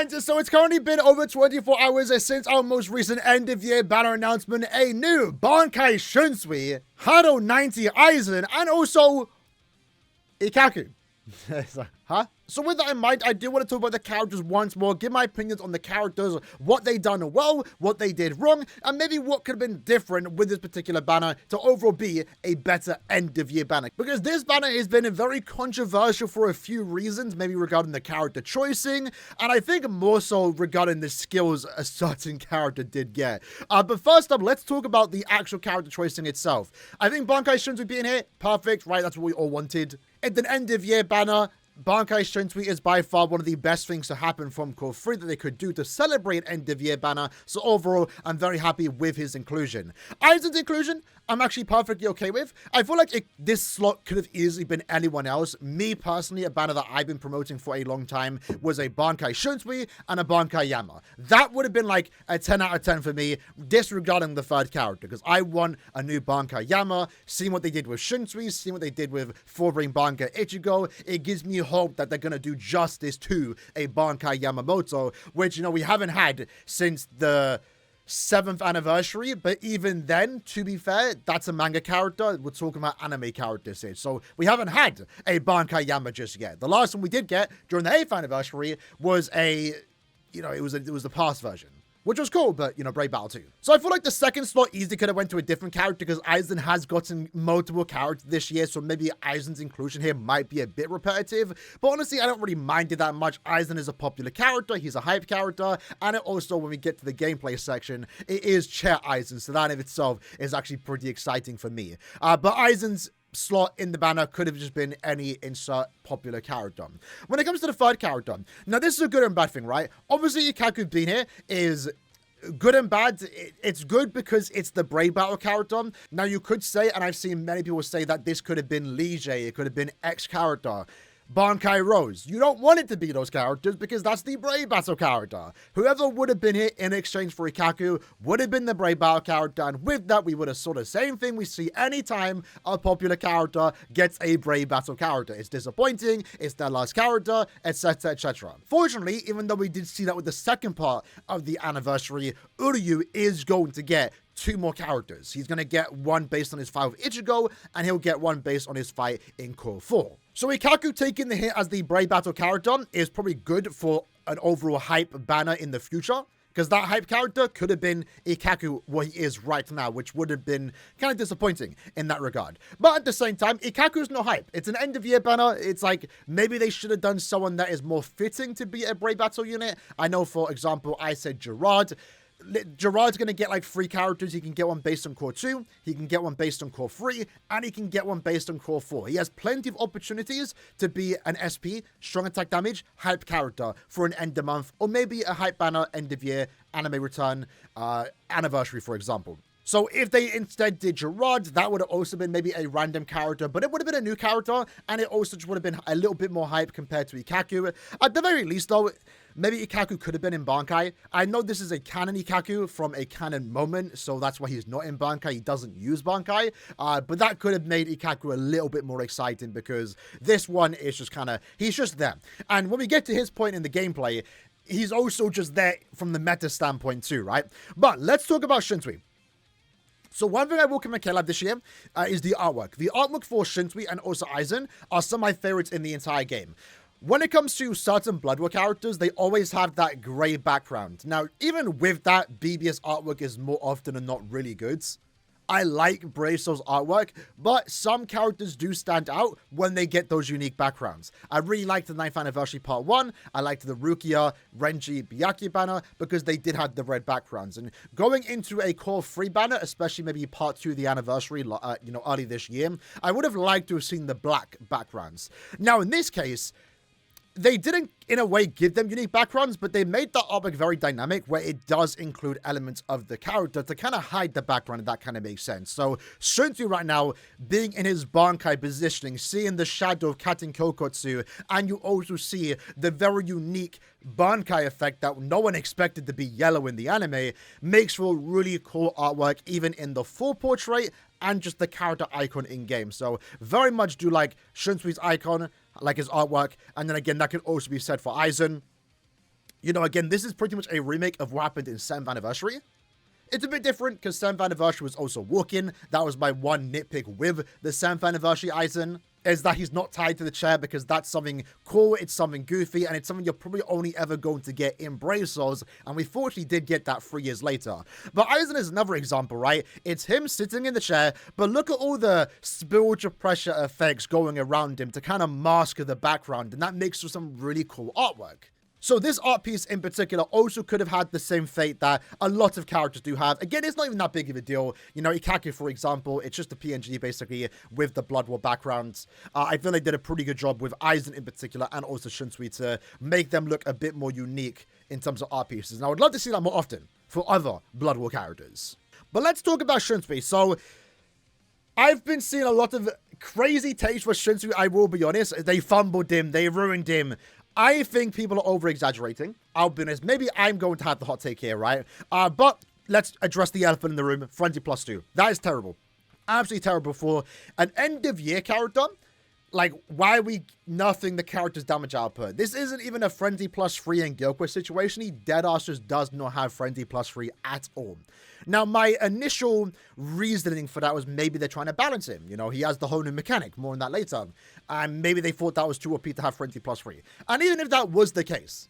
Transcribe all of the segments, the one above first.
And so it's currently been over 24 hours since our most recent end-of-year banner announcement. A new BANKAI Shunsui, Hado 90 Aizen, and also Ikkaku. Huh? So with that in mind, I do want to talk about the characters once more, give my opinions on the characters, what they done well, what they did wrong, and maybe what could have been different with this particular banner to overall be a better end-of-year banner. Because this banner has been very controversial for a few reasons, maybe regarding the character choicing, and I think more so regarding the skills a certain character did get. But first up, let's talk about the actual character choicing itself. I think BANKAI Shunsui being here, perfect, right? That's what we all wanted. It's an end-of-year banner. BANKAI Shunsui is by far one of the best things to happen from Core 3 that they could do to celebrate end-of-year banner, so overall, I'm very happy with his inclusion. Aizen's inclusion, I'm actually perfectly okay with. I feel like this slot could have easily been anyone else. Me, personally, a banner that I've been promoting for a long time was a BANKAI Shunsui and a BANKAI Yama. That would have been like a 10 out of 10 for me, disregarding the third character, because I want a new BANKAI Yama, seeing what they did with Shunsui, seeing what they did with Four-Ring BANKAI Ichigo. It gives me hope that they're going to do justice to a BANKAI Yamamoto, which, you know, we haven't had since the 7th anniversary, but even then, to be fair, that's a manga character. We're talking about anime characters here, so we haven't had a BANKAI Yama just yet. The last one we did get during the 8th anniversary was a, you know, it was the past version, which was cool, but, you know, Brave Battle 2. So I feel like the second slot easily could have went to a different character, because Aizen has gotten multiple characters this year, so maybe Aizen's inclusion here might be a bit repetitive. But honestly, I don't really mind it that much. Aizen is a popular character, he's a hype character, and it also, when we get to the gameplay section, it is Chair Aizen, so that in itself is actually pretty exciting for me. But Aizen's slot in the banner could have just been any insert popular character. When it comes to the third character, now this is a good and bad thing, right? Obviously, Ikkaku being here is good and bad. It's good because it's the Brave Battle character. Now you could say, and I've seen many people say, that this could have been Lige, it could have been X character, BANKAI Rose. You don't want it to be those characters because that's the Brave Battle character. Whoever would have been here in exchange for Ikkaku would have been the Brave Battle character, and with that we would have saw the same thing we see anytime a popular character gets a Brave Battle character. It's disappointing, it's their last character, etc, etc. Fortunately, even though we did see that with the second part of the anniversary, Uryu is going to get 2 more characters. He's going to get one based on his fight with Ichigo, and he'll get one based on his fight in Core 4. So Ikkaku taking the hit as the Brave Battle character is probably good for an overall hype banner in the future, because that hype character could have been Ikkaku what he is right now, which would have been kind of disappointing in that regard. But at the same time, Ikkaku's no hype. It's an end-of-year banner. It's like, maybe they should have done someone that is more fitting to be a Brave Battle unit. I know, for example, I said Gerard. Gerard's going to get like 3 characters. He can get one based on Core 2, he can get one based on Core 3, and he can get one based on Core 4. He has plenty of opportunities to be an SP, strong attack damage, hype character for an end of month, or maybe a hype banner, end of year, anime return, anniversary, for example. So if they instead did Gerard, that would have also been maybe a random character, but it would have been a new character, and it also just would have been a little bit more hype compared to Ikkaku. At the very least, though, maybe Ikkaku could have been in BANKAI. I know this is a canon Ikkaku from a canon moment, so that's why he's not in BANKAI. He doesn't use BANKAI, but that could have made Ikkaku a little bit more exciting, because this one is just kind of, he's just there. And when we get to his point in the gameplay, he's also just there from the meta standpoint too, right? But let's talk about Shunsui. So one thing I will commend Caleb this year is the artwork. The artwork for Shunsui and also Aizen are some of my favorites in the entire game. When it comes to certain Blood War characters, they always have that grey background. Now, even with that, BBS artwork is more often than not really good. I like Brave Soul's artwork, but some characters do stand out when they get those unique backgrounds. I really liked the 9th Anniversary Part 1. I liked the Rukia, Renji, Byakuya banner because they did have the red backgrounds. And going into a Core 3 banner, especially maybe Part 2 of the anniversary, early this year, I would have liked to have seen the black backgrounds. Now, in this case, they didn't, in a way, give them unique backgrounds, but they made the artwork very dynamic, where it does include elements of the character to kind of hide the background, and that kind of makes sense. So, Shunsui right now, being in his BANKAI positioning, seeing the shadow of Katen Kokotsu, and you also see the very unique BANKAI effect that no one expected to be yellow in the anime, makes for really cool artwork, even in the full portrait, and just the character icon in-game. So, very much do like Shunsui's icon, like his artwork, and then again, that can also be said for Aizen. You know, again, this is pretty much a remake of what happened in 7th Anniversary. It's a bit different because 7th Anniversary was also walking. That was my one nitpick with the 7th Anniversary Aizen, is that he's not tied to the chair, because that's something cool, it's something goofy, and it's something you're probably only ever going to get in Brave Souls, and we fortunately did get that 3 years later. But Aizen is another example, right? It's him sitting in the chair, but look at all the spiritual pressure effects going around him to kind of mask the background, and that makes for some really cool artwork. So this art piece in particular also could have had the same fate that a lot of characters do have. Again, it's not even that big of a deal. You know, Ikkaku, for example, it's just a PNG basically with the Blood War background. I feel they did a pretty good job with Aizen in particular and also Shunsui to make them look a bit more unique in terms of art pieces. And I would love to see that more often for other Blood War characters. But let's talk about Shunsui. So I've been seeing a lot of crazy takes for Shunsui, I will be honest. They fumbled him, they ruined him. I think people are over-exaggerating. I'll be honest. Maybe I'm going to have the hot take here, right? But let's address the elephant in the room. Frenzy +2. That is terrible. Absolutely terrible for an end-of-year character. Like, why are we nerfing the character's damage output? This isn't even a Frenzy +3 and Gilquist situation. He deadass just does not have Frenzy +3 at all. Now, my initial reasoning for that was maybe they're trying to balance him. You know, he has the whole new mechanic. More on that later. And maybe they thought that was too OP to have Frenzy +3. And even if that was the case,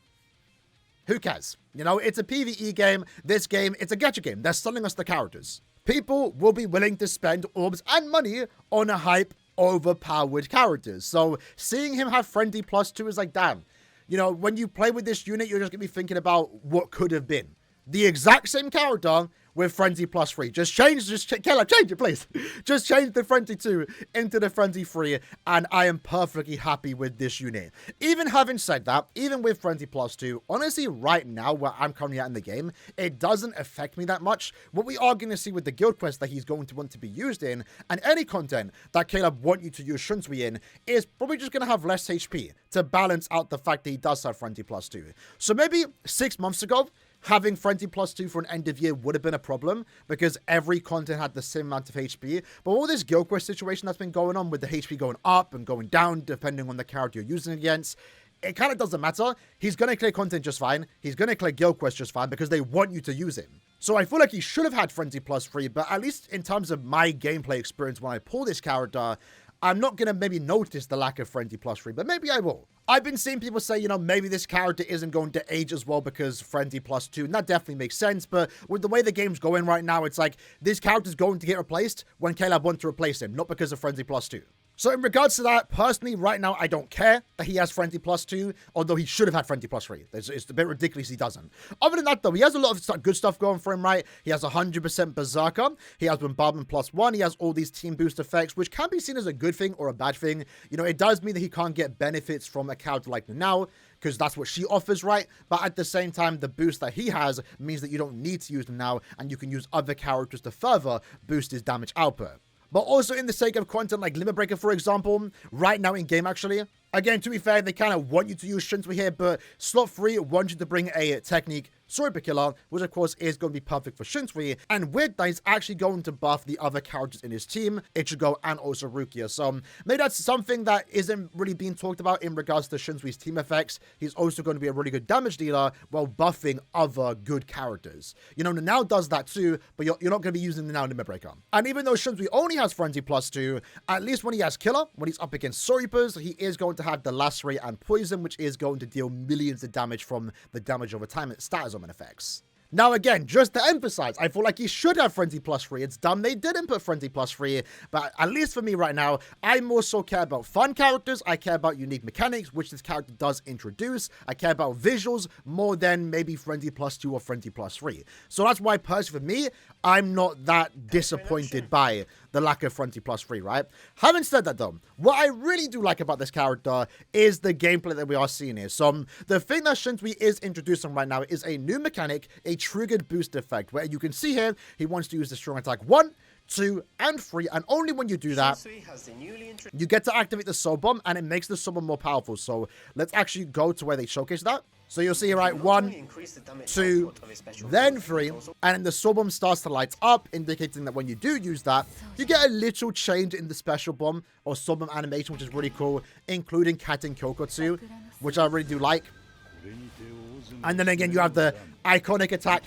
who cares? You know, it's a PvE game. This game, it's a gacha game. They're selling us the characters. People will be willing to spend orbs and money on a hype overpowered characters. So seeing him have Frenzy +2 is like, damn. You know, when you play with this unit, you're just going to be thinking about what could have been. The exact same character with Frenzy +3. Caleb, change it, please. Just change the Frenzy 2 into the Frenzy 3, and I am perfectly happy with this unit. Even having said that, even with Frenzy +2, honestly, right now, where I'm currently at in the game, it doesn't affect me that much. What we are going to see with the guild quest that he's going to want to be used in, and any content that Caleb want you to use Shunsui in, is probably just going to have less HP to balance out the fact that he does have Frenzy +2. So maybe 6 months ago, having Frenzy +2 for an end of year would have been a problem because every content had the same amount of HP. But all this guild quest situation that's been going on with the HP going up and going down depending on the character you're using against, it kind of doesn't matter. He's going to clear content just fine. He's going to clear guild quest just fine because they want you to use him. So I feel like he should have had Frenzy +3, but at least in terms of my gameplay experience when I pull this character, I'm not going to maybe notice the lack of Frenzy +3, but maybe I will. I've been seeing people say, you know, maybe this character isn't going to age as well because Frenzy +2, and that definitely makes sense, but with the way the game's going right now, it's like, this character's going to get replaced when Caleb wants to replace him, not because of Frenzy +2. So in regards to that, personally, right now, I don't care that he has Frenzy +2, although he should have had Frenzy +3. It's a bit ridiculous he doesn't. Other than that, though, he has a lot of good stuff going for him, right? He has 100% Berserker. He has Bombardment +1. He has all these team boost effects, which can be seen as a good thing or a bad thing. You know, it does mean that he can't get benefits from a character like Now, because that's what she offers, right? But at the same time, the boost that he has means that you don't need to use them now, and you can use other characters to further boost his damage output. But also in the sake of content like Limit Breaker, for example, right now in game actually. Again, to be fair, they kind of want you to use Shunsui here, but slot 3 wants you to bring a technique, Sword Killer, which of course is going to be perfect for Shunsui. And with that, he's actually going to buff the other characters in his team, Ichigo and also Rukia. So maybe that's something that isn't really being talked about in regards to Shunsui's team effects. He's also going to be a really good damage dealer while buffing other good characters. You know, Nanao does that too, but you're not going to be using Nanao Limit Breaker. And even though Shunsui only has Frenzy +2, at least when he has Killer, when he's up against Soripas, he is going to have the Lacerate and Poison, which is going to deal millions of damage from the damage over time status effects. Now again, just to emphasize, I feel like he should have Frenzy +3. It's dumb they didn't put Frenzy +3, but at least for me right now, I more so care about fun characters. I care about unique mechanics, which this character does introduce. I care about visuals more than maybe Frenzy +2 or Frenzy +3. So that's why personally for me, I'm not that disappointed by the lack of Frenzy +3, right? Having said that though, what I really do like about this character is the gameplay that we are seeing here. So the thing that Shunsui is introducing right now is a new mechanic, a triggered boost effect, where you can see here, he wants to use the strong attack 1, 2, and 3, and only when you do that, you get to activate the Soul Bomb, and it makes the Soul Bomb more powerful. So let's actually go to where they showcase that. So you'll see, right, 1, 2, then 3, and then the Soul Bomb starts to light up, indicating that when you do use that, you get a little change in the special bomb or Soul Bomb animation, which is really cool, including Cat and Kyokotsu, which I really do like. And then again, you have the iconic attack,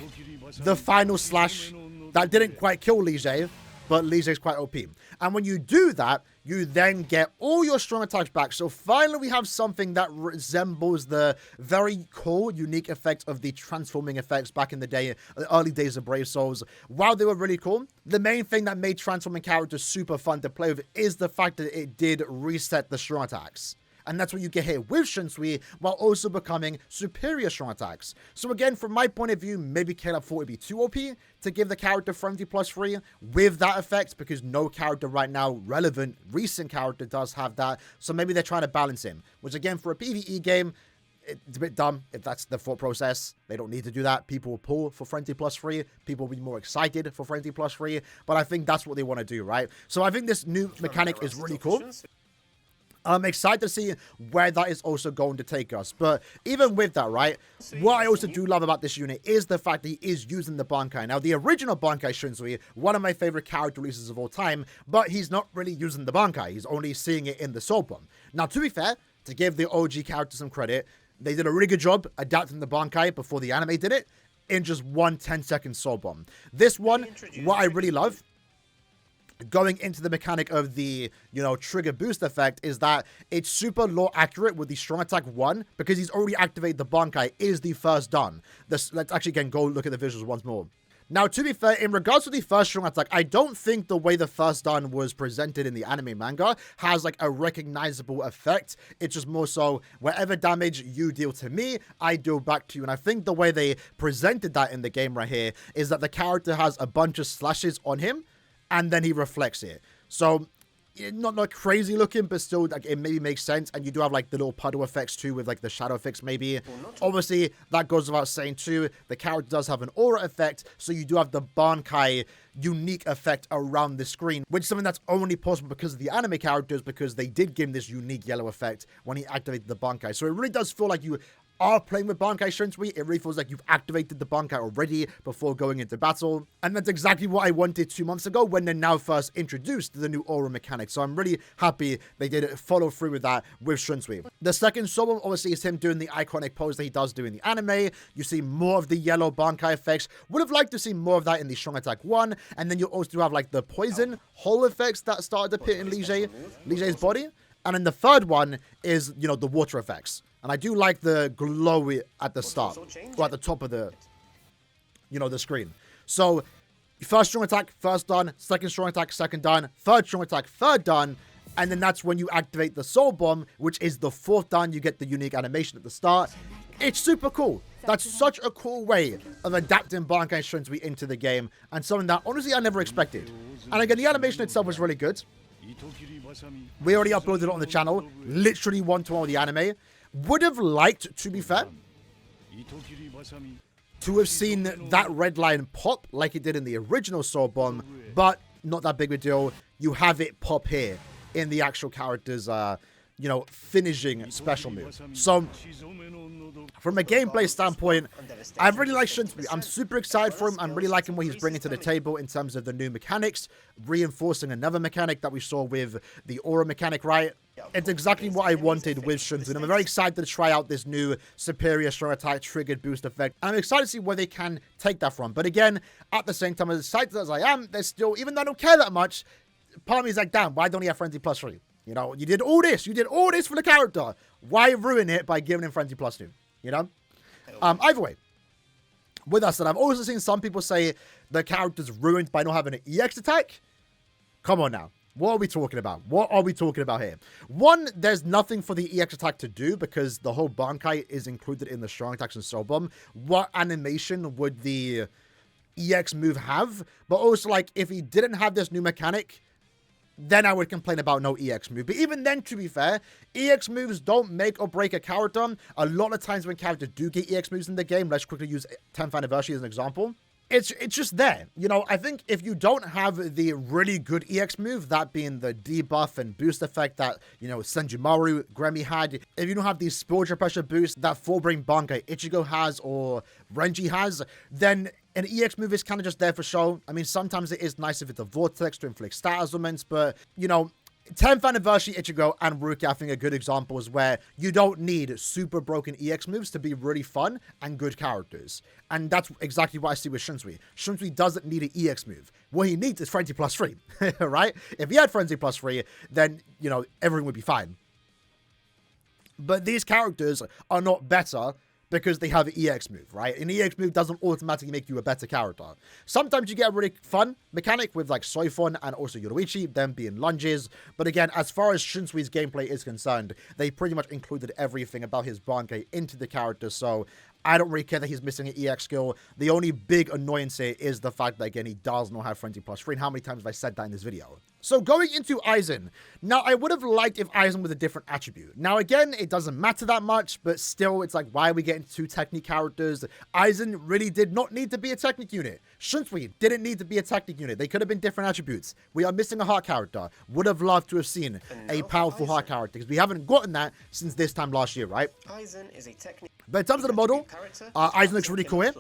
the final slash that didn't quite kill Lige, but Lige is quite OP. And when you do that, you then get all your strong attacks back. So finally, we have something that resembles the very cool, unique effect of the transforming effects back in the day, the early days of Brave Souls. While they were really cool, the main thing that made transforming characters super fun to play with is the fact that it did reset the strong attacks. And that's what you get here with Shunsui, while also becoming superior strong attacks. So again, from my point of view, maybe Caleb thought it'd be too OP to give the character Frenzy +3 with that effect, because no character right now, relevant, recent character does have that. So maybe they're trying to balance him, which again, for a PvE game, it's a bit dumb if that's the thought process. They don't need to do that. People will pull for Frenzy +3. People will be more excited for Frenzy +3. But I think that's what they want to do, right? So I think this new mechanic is really cool. I'm excited to see where that is also going to take us. But even with that, right, what I also do love about this unit is the fact that he is using the Bankai. Now, the original Bankai Shunsui, one of my favorite character releases of all time, but he's not really using the Bankai. He's only seeing it in the Soul Bomb. Now, to be fair, to give the OG character some credit, they did a really good job adapting the Bankai before the anime did it in just one 10-second Soul Bomb. This one, what I really love, going into the mechanic of the, trigger boost effect, is that it's super lore accurate with the strong attack 1, because he's already activated the Bankai, is the first done. Let's actually, again, go look at the visuals once more. Now, to be fair, in regards to the first strong attack, I don't think the way the first done was presented in the anime manga has, like, a recognizable effect. It's just more so, whatever damage you deal to me, I deal back to you. And I think the way they presented that in the game right here is that the character has a bunch of slashes on him, and then he reflects it. So, not crazy looking, but still, like, it maybe makes sense. And you do have, like, the little puddle effects, too, with, like, the shadow effects, maybe. Obviously, that goes without saying, too. The character does have an aura effect, so you do have the Bankai unique effect around the screen, which is something that's only possible because of the anime characters, because they did give him this unique yellow effect when he activated the Bankai. So it really does feel like you are playing with Bankai Shunsui. It really feels like you've activated the Bankai already before going into battle. And that's exactly what I wanted 2 months ago when they now first introduced the new aura mechanic. So I'm really happy they did follow through with that with Shunsui. The second Soul, obviously, is him doing the iconic pose that he does do in the anime. You see more of the yellow Bankai effects. Would have liked to see more of that in the Strong Attack 1. And then you also do have, like, the poison hole effects that started to appear in Lige's body. And then the third one is, the water effects. And I do like the glow at the start, or at the top of the, the screen. So, first strong attack, first done. Second strong attack, second done. Third strong attack, third done. And then that's when you activate the Soul Bomb, which is the fourth done. You get the unique animation at the start. It's super cool. That's such a cool way of adapting Bankai Shunsui into the game, and something that, honestly, I never expected. And again, the animation itself was really good. We already uploaded it on the channel, literally 1-to-1 with the anime. Would have liked, to be fair, to have seen that red line pop like it did in the original Soul Bomb, but not that big of a deal. You have it pop here in the actual character's, finishing special move. So, from a gameplay standpoint, I really like Shunsui. I'm super excited for him. I'm really liking what he's bringing to the table in terms of the new mechanics, reinforcing another mechanic that we saw with the aura mechanic, right? It's exactly what I wanted with Shunsui. And I'm very excited to try out this new superior strong attack triggered boost effect. And I'm excited to see where they can take that from. But again, at the same time, as excited as I am, there's still, even though I don't care that much, part of me is like, damn, why don't he have Frenzy +3? You did all this. You did all this for the character. Why ruin it by giving him Frenzy +2? Either way. With that said, I've also seen some people say the character's ruined by not having an EX attack. Come on now. What are we talking about? What are we talking about here? One, there's nothing for the EX attack to do because the whole Bankai is included in the strong attacks and Soul Bomb. What animation would the EX move have? But also, like, if he didn't have this new mechanic, then I would complain about no EX move. But even then, to be fair, EX moves don't make or break a character. A lot of times when characters do get EX moves in the game, let's quickly use 10th Anniversary as an example. It's just there. I think if you don't have the really good EX move, that being the debuff and boost effect that, Senjumaru, Gremi had, if you don't have the spiritual pressure boost that full-brain Bankai Ichigo has or Renji has, then an EX move is kind of just there for show. I mean, sometimes it is nice if it's a vortex to inflict status augments, but, 10th anniversary Ichigo and Ruki, I think, are good examples where you don't need super broken EX moves to be really fun and good characters. And that's exactly what I see with Shunsui. Shunsui doesn't need an EX move. What he needs is Frenzy plus 3, right? If he had Frenzy plus 3, then, you know, everything would be fine. But these characters are not better because they have an EX move, right? An EX move doesn't automatically make you a better character. Sometimes you get a really fun mechanic with like Soifon and also Yoruichi, them being lunges. But again, as far as Shunsui's gameplay is concerned, they pretty much included everything about his Bankai into the character, so I don't really care that he's missing an EX skill. The only big annoyance here is the fact that, again, he does not have Frenzy plus 3. And how many times have I said that in this video? So going into Aizen. Now, I would have liked if Aizen was a different attribute. Now, again, it doesn't matter that much, but still, it's like, why are we getting two technique characters? Aizen really did not need to be a technique unit. Shunsui didn't need to be a technique unit. They could have been different attributes. We are missing a heart character. Would have loved to have seen a powerful heart character, because we haven't gotten that since this time last year, right? Aizen is a technique. But in terms of the model, Aizen looks really cool here.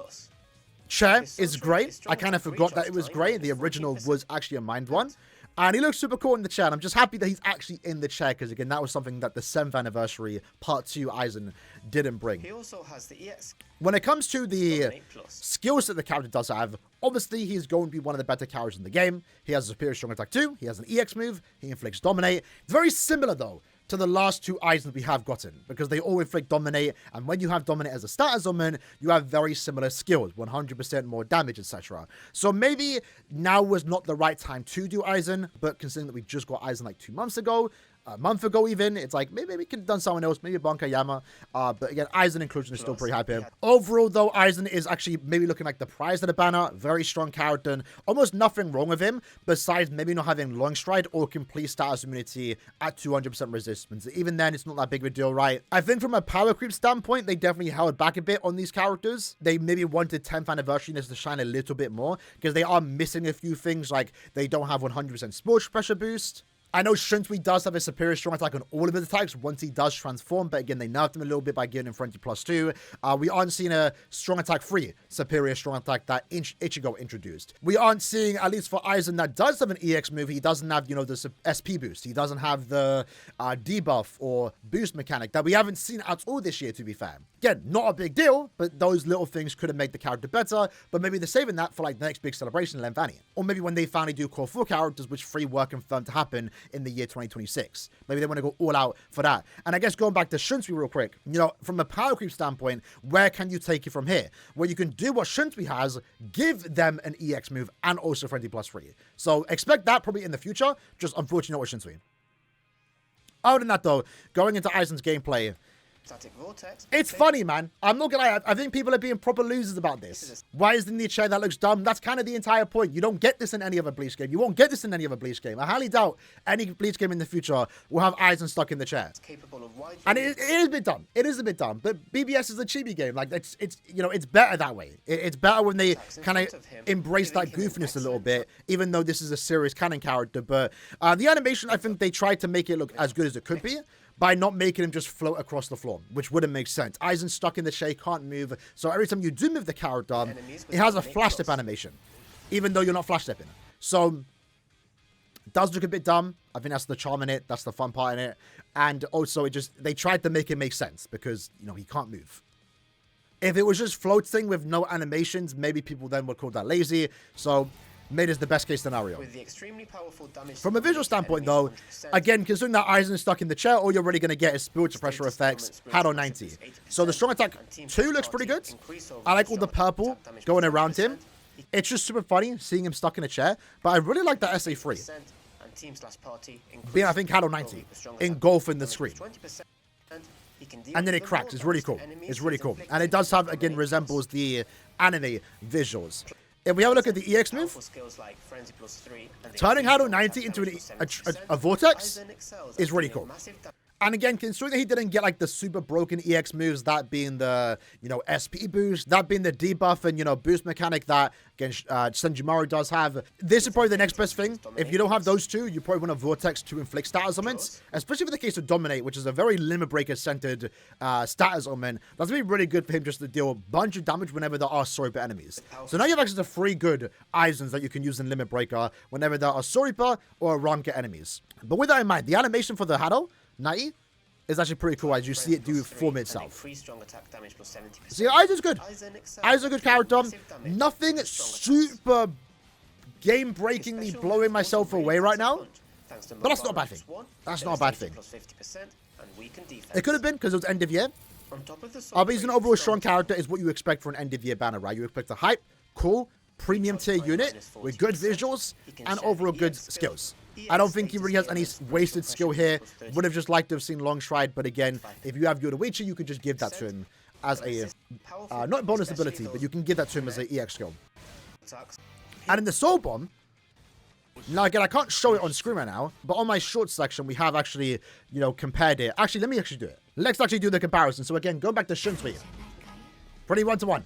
Chair is great. I kind of forgot that it was great. The original was actually a mind one. And he looks super cool in the chair. And I'm just happy that he's actually in the chair, because again, that was something that the 7th anniversary Part 2 Aizen didn't bring. He also has the EX. When it comes to the skills that the character does have, obviously he's going to be one of the better characters in the game. He has a superior strong attack 2. He has an EX move. He inflicts dominate. It's very similar though to the last two Aizens we have gotten, because they all inflict dominate, and when you have dominate as a status summon, you have very similar skills, 100% more damage, etc. So maybe now was not the right time to do Aizen, but considering that we just got Aizen like 2 months ago, a month ago even, it's like, maybe we could have done someone else, maybe Bankai Yama, but again, Aizen inclusion is still pretty hype here. Overall though, Aizen is actually maybe looking like the prize of the banner, very strong character, and almost nothing wrong with him, besides maybe not having long stride or complete status immunity at 200% resistance. Even then, it's not that big of a deal, right? I think from a power creep standpoint, they definitely held back a bit on these characters. They maybe wanted 10th anniversary to shine a little bit more, because they are missing a few things, like they don't have 100% sports pressure boost. I know Shunsui does have a superior strong attack on all of his attacks once he does transform, but again, they nerfed him a little bit by giving him Frenzy plus 2. We aren't seeing a strong attack 3 superior strong attack that Ichigo introduced. We aren't seeing, at least for Aizen, that does have an EX move. He doesn't have, you know, the SP boost. He doesn't have the debuff or boost mechanic that we haven't seen at all this year, to be fair. Again, not a big deal, but those little things could have made the character better, but maybe they're saving that for like the next big celebration in Lenvani. Or maybe when they finally do Core 4 characters, which 3 were confirmed to happen in the year 2026. Maybe they want to go all out for that. And I guess going back to Shunsui real quick, you know, from a power creep standpoint, where can you take it from here? Where you can do what Shunsui has, give them an EX move and also Frenzy plus 3. So expect that probably in the future, just unfortunately not with Shunsui. Other than that though, going into Aizen's gameplay, it's funny, man. I'm not gonna lie. I think people are being proper losers about this. Why is in the chair that looks dumb? That's kind of the entire point. You don't get this in any other Bleach game. You won't get this in any other Bleach game. I highly doubt any Bleach game in the future will have Aizen stuck in the chair. And it is a bit dumb. It is a bit dumb. But BBS is a chibi game. Like it's you know, it's better that way. It's better when they kind of embrace that goofiness a little bit, even though this is a serious canon character. But the animation, I think they tried to make it look as good as it could be, by not making him just float across the floor, which wouldn't make sense. Aizen's stuck in the shade, can't move, so every time you do move the character, it has a flash step animation, even though you're not flash stepping. So, it does look a bit dumb. I think that's the charm in it, that's the fun part in it, and also they tried to make it make sense, because, you know, he can't move. If it was just floating with no animations, maybe people then would call that lazy, so made as the best case scenario. With the extremely powerful damage from a visual standpoint though, again, considering that Aizen is stuck in the chair, all you're really going to get is spiritual pressure effects, Hado 90. So the strong attack 2 looks pretty good. I like all the purple going around him. It's just super funny seeing him stuck in a chair, but I really like that SA3. Being, I think, Hado 90 engulfing the screen. And then it cracks. It's really cool. It's really cool. And it does have, again, resembles the anime visuals. If we have a look at the EX move, turning Hado 90 into a vortex is really cool. And again, considering that he didn't get like the super broken EX moves, that being the, SP boost, that being the debuff and, boost mechanic that, again, Senjumaru does have, this is probably the next best thing. If you don't have those two, you probably want a Vortex to inflict status augments, especially for the case of Dominate, which is a very limit breaker centered status augment. That's going to be really good for him just to deal a bunch of damage whenever there are Soripa enemies. So now you have access to 3 good Aizens that you can use in limit breaker whenever there are Soripa or Ranka enemies. But with that in mind, the animation for the Hado 90 is actually pretty cool as you see it do form itself. So yeah, Aizen's good. Aizen's a good character. Nothing super game-breakingly blowing myself away right now. But that's not a bad thing. That's not a bad thing. It could have been because it was end of year. But he's an overall strong character is what you expect for an end of year banner, right? You expect a hype, cool, premium tier unit with good visuals and overall good skills. I don't think he really has any wasted skill here. Would have just liked to have seen Long Stride, but again, if you have Yoruichi, you could just give that to him as a, not bonus ability, but you can give that to him as an EX skill. And in the Soul Bomb, now again, I can't show it on screen right now, but on my short section, we have actually, compared it. Actually, let me actually do it. Let's actually do the comparison. So again, going back to Shunsui. Pretty 1-to-1.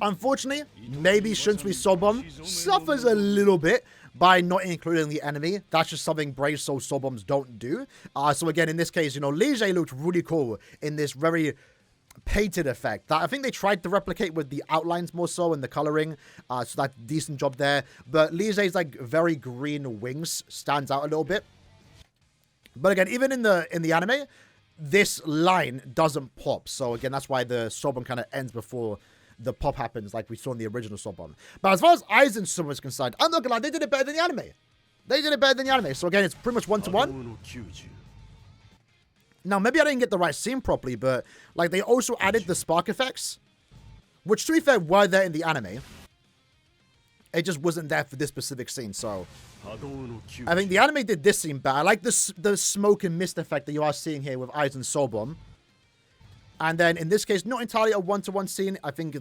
Unfortunately, maybe Shunsui Soul Bomb suffers a little bit by not including the enemy. That's just something Brave Soul Soul Bombs don't do. So again, in this case, Lige looked really cool in this very painted effect that I think they tried to replicate with the outlines more so and the coloring. So that's a decent job there. But Lige's like very green wings stands out a little bit. But again, even in the anime, this line doesn't pop. So again, that's why the Soul Bomb kind of ends before the pop happens like we saw in the original Soul Bomb. But as far as Aizen Summon is concerned, I'm not gonna lie, they did it better than the anime. They did it better than the anime. So again, it's pretty much 1-to-1. Now, maybe I didn't get the right scene properly, but like they also added the spark effects, which to be fair were there in the anime. It just wasn't there for this specific scene, so I think the anime did this scene better. I like the smoke and mist effect that you are seeing here with Aizen Soul Bomb. And then in this case, not entirely a 1-to-1 scene. I think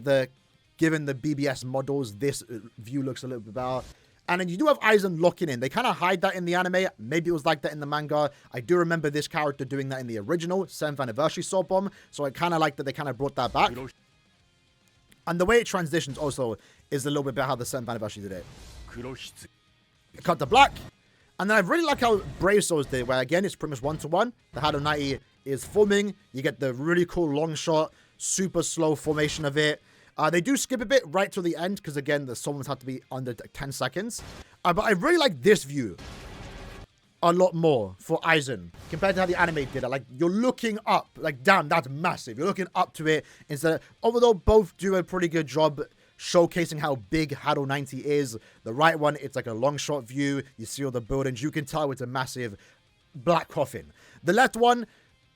given the BBS models, this view looks a little bit better. And then you do have Aizen locking in. They kind of hide that in the anime. Maybe it was like that in the manga. I do remember this character doing that in the original 7th anniversary Soul Bomb. So I kind of like that they kind of brought that back. And the way it transitions also is a little bit better how the 7th anniversary did it. Cut to black. And then I really like how Brave Souls did, where again, it's pretty much 1-to-1. The Hado 90 is forming. You get the really cool long shot, super slow formation of it. They do skip a bit right to the end, because again, the summons have to be under 10 seconds. But I really like this view a lot more for Aizen compared to how the anime did it. Like, you're looking up, like, damn, that's massive. You're looking up to it instead of, although both do a pretty good job showcasing how big Hado 90 is. The right one, it's like a long shot view. You see all the buildings. You can tell it's a massive black coffin. The left one,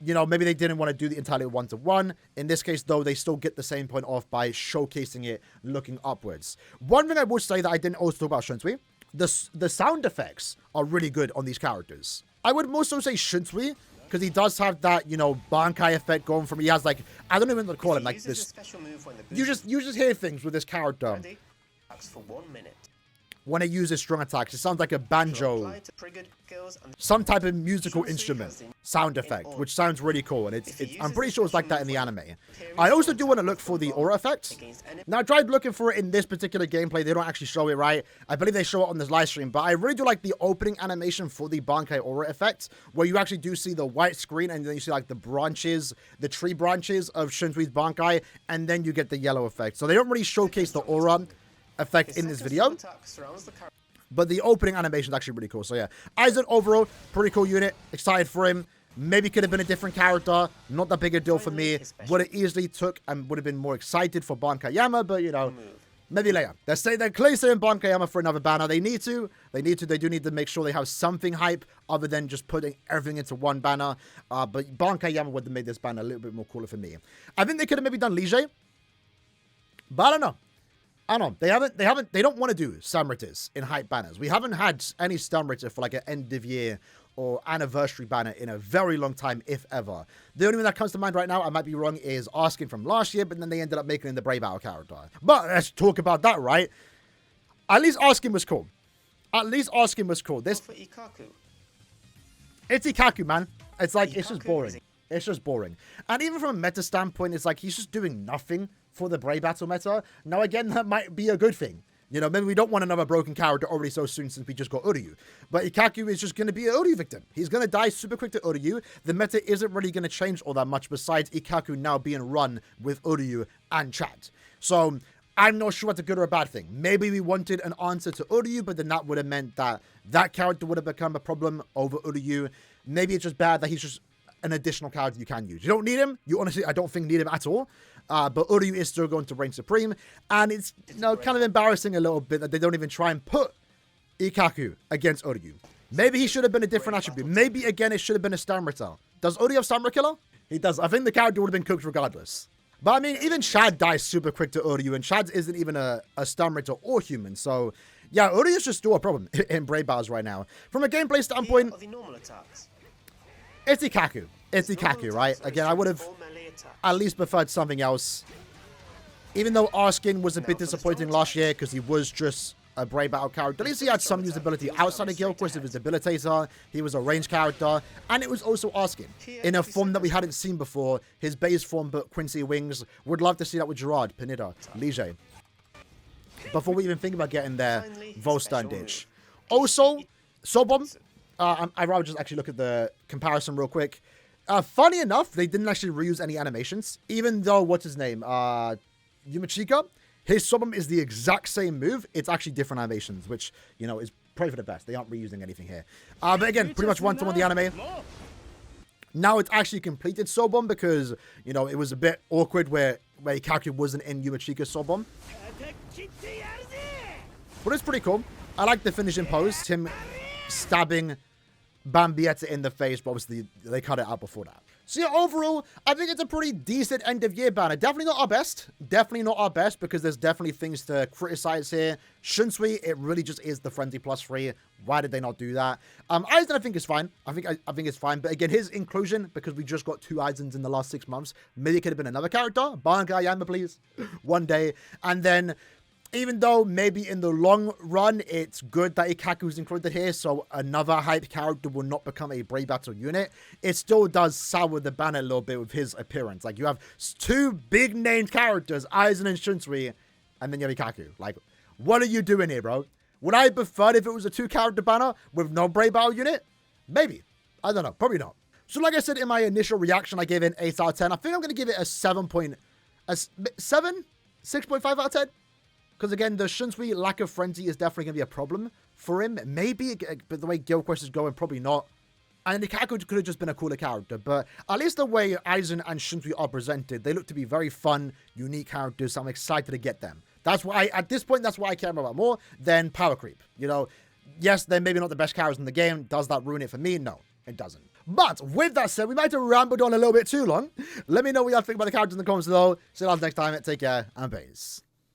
maybe they didn't want to do the entirely 1-to-1. In this case, though, they still get the same point off by showcasing it looking upwards. One thing I would say that I didn't also talk about Shunsui, the sound effects are really good on these characters. I would more so say Shunsui, because he does have that, Bankai effect going from, he has like, I don't even know what to call him, like this, you just hear things with this character. For 1 minute. When it uses strong attacks, it sounds like a banjo, some type of musical instrument sound effect, which sounds really cool. And I'm pretty sure it's like that in the anime. I also do want to look for the aura effect. Now, I tried looking for it in this particular gameplay. They don't actually show it right. I believe they show it on this live stream, but I really do like the opening animation for the Bankai aura effect, where you actually do see the white screen and then you see like the branches, the tree branches of Shunsui's Bankai, and then you get the yellow effect. So they don't really showcase the aura effect in this video, but the opening animation is actually really cool. So yeah, Aizen overall, pretty cool unit. Excited for him. Maybe could have been a different character. Not that big a deal for me. Would have easily took and would have been more excited for Bankayama, but maybe later. Let's say they're clearing Bankayama for another banner. They need to. They do need to make sure they have something hype other than just putting everything into one banner. But Bankayama would have made this banner a little bit more cooler for me. I think they could have maybe done Lige, but I don't know. They don't want to do Samritas in hype banners. We haven't had any Samrita for like an end of year or anniversary banner in a very long time, if ever. The only one that comes to mind right now, I might be wrong, is Asking from last year, but then they ended up making him the Brave Hour character. But let's talk about that, right? At least Asking was cool. At least Asking was cool. This For Ikkaku. It's Ikkaku, man. It's like, it's just Ikkaku boring. is- It's just boring. And even from a meta standpoint, it's like he's just doing nothing for the Brave Battle meta. Now, again, that might be a good thing. You know, maybe we don't want another broken character already so soon since we just got Uryu. But Ikkaku is just going to be an Uryu victim. He's going to die super quick to Uryu. The meta isn't really going to change all that much besides Ikkaku now being run with Uryu and Chad. So I'm not sure that's a good or a bad thing. Maybe we wanted an answer to Uryu, but then that would have meant that that character would have become a problem over Uryu. Maybe it's just bad that he's just an additional character you can use. You don't need him. You honestly, I don't think need him at all. But Uryu is still going to reign supreme. And it's, you know, kind of embarrassing a little bit that they don't even try and put Ikkaku against Uryu. Maybe he should have been a different attribute. Maybe, again, it should have been a Stamina Killer. Does Uryu have Stamina Killer? He does. I think the character would have been cooked regardless. But, I mean, even Chad dies super quick to Uryu. And Chad isn't even a Stamina Killer or human. So, yeah, Uryu is just still a problem in Brave Battles right now. From a gameplay standpoint, Are the normal attacks? it's Ikkaku. It's Ikkaku, right? Again, I would have at least preferred something else. Even though Arskin was a bit disappointing last year because he was just a Brave Battle character. At least he had some usability outside of Guild Quest with his debilitator. He was a ranged character. And it was also Arskin in a form that we hadn't seen before. His base form, but Quincy Wings. Would love to see that with Gerard, Pineda, Lige. Before we even think about getting there, Volstar and Ditch. Also, Sobom. I'd rather just actually look at the comparison real quick. Funny enough, they didn't actually reuse any animations. Even though, what's his name? Yumachika, his Sobom is the exact same move. It's actually different animations, which, you know, is probably for the best. They aren't reusing anything here. But again, pretty much one-to-one the anime. Now it's actually completed Sobom because, you know, it was a bit awkward where Ikkaku wasn't in Yumachika's Sobom. But it's pretty cool. I like the finishing pose. Him stabbing Bambietta in the face, but obviously they cut it out before that. So yeah, overall, I think it's a pretty decent end of year banner. Definitely not our best. Definitely not our best because there's definitely things to criticize here. Shunsui, it really just is the Frenzy +3. Why did they not do that? Aizen, I think is fine. I think it's fine. But again, his inclusion, because we just got 2 Aizens in the last 6 months, maybe it could have been another character. BANKAI Shunsui, please. One day. And then, even though maybe in the long run, it's good that Ikkaku's included here, so another hype character will not become a Brave Battle unit, it still does sour the banner a little bit with his appearance. Like, you have 2 big named characters, Aizen and Shunsui, and then you have Ikkaku. Like, what are you doing here, bro? Would I have preferred if it was a 2-character banner with no Brave Battle unit? Maybe. I don't know. Probably not. So like I said in my initial reaction, I gave it an 8 out of 10. I think I'm going to give it a 6.5 out of 10. Because, again, the Shunsui lack of frenzy is definitely going to be a problem for him. Maybe, but the way Guild Quest is going, probably not. And Ikkaku could have just been a cooler character. But at least the way Aizen and Shunsui are presented, they look to be very fun, unique characters. So I'm excited to get them. That's why, at this point, that's why I care about more than power creep. You know, yes, they're maybe not the best characters in the game. Does that ruin it for me? No, it doesn't. But with that said, we might have rambled on a little bit too long. Let me know what you think about the characters in the comments below. See you guys next time. Take care and peace.